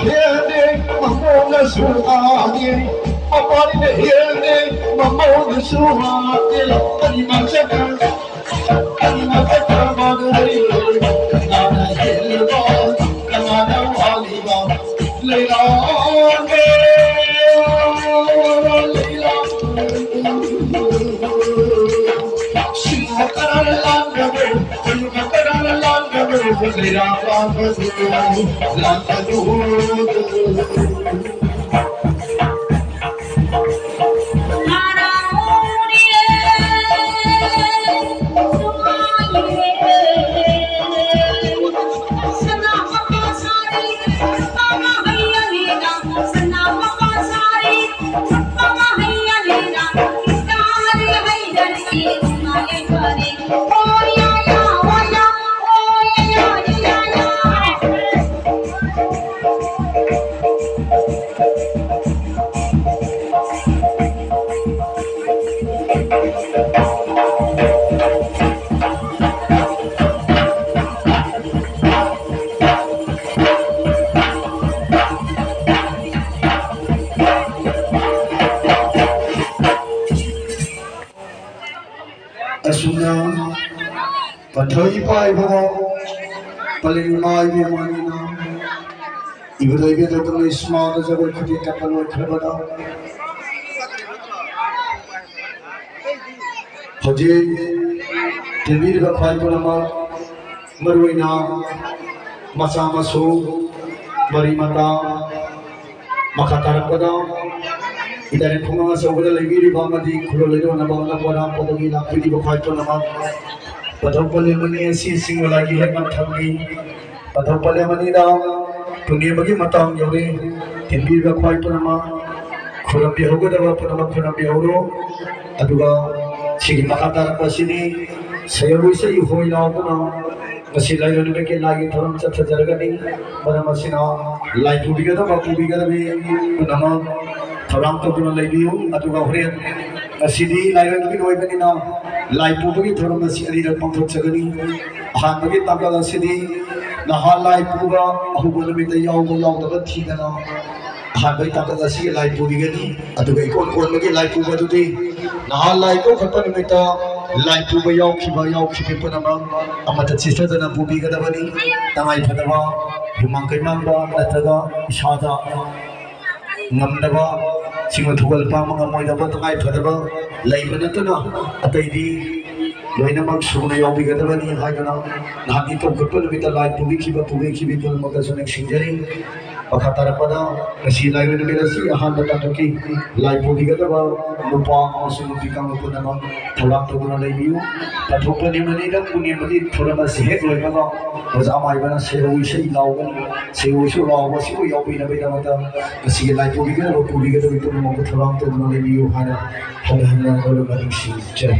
healing, my mom is so hard. My body the healing, my mom is so hard. My second, my second body. Nana heal God, Nana wali God. Leila, Leila. She walked around the land of it. You walked around the land of it. Leila, land of it. Asuna, Pathai Pai Baba, Palimai Manina, even though you don't know small as a way to get up and Kravada. Hoji, Tevir Paipurama, Maruina, Masamasu, Marimata, Makatarapada. Idare kuma sobada lagi bamadi khulolero na bamna pora podagi na pidi bokhaito na ma padhopale mani asi sing lagi he man thamgi padhopale mani da puni bagi matam yore tinbi ba khaito na ma khurabi hogoda ba pona khurabi horo aduga sigi makatar pasini sayu sai hoi na na masi lai ro ke lagi thoram cha jargani bara masina lai pudiga da ba pudiga da be nama Thorang to puno lagi atu gawren asidi lairan ki noi bani na laipu bagi thoram asi ali ra pangthok chagani han bagi takala asidi na ha laipu ga ahu bol mi ta yaw go yaw da thi na han bagi takala asi laipu digani atu ga ikon kon bagi laipu ga tu ti na ha laipu khatan mi ta laipu ga yaw khi pe pana ma amata chista da na bubi ga da bani tamai phadawa humang kai mamba ataga ishada ngamdaba singa thugal pa mga moy dapat ngai phadaba laiba natuna ataidi loina mag sugna yobi gadabani hagana nagi to gutol bita lai pubi khibi to maga sonek singjari pakhatara pada kasi lai ne berasi ahan bata to ki lai pubi gadaba lupa asu bikang puna ma thola to na lai biu pathopani mani da puni mani thola ma se loi ma was amai bana se oi se lau gani se oi su lau wa si yobi na bita mata kasi lai pubi gadaba to ma thola to na lai biu hana hana holo mani si che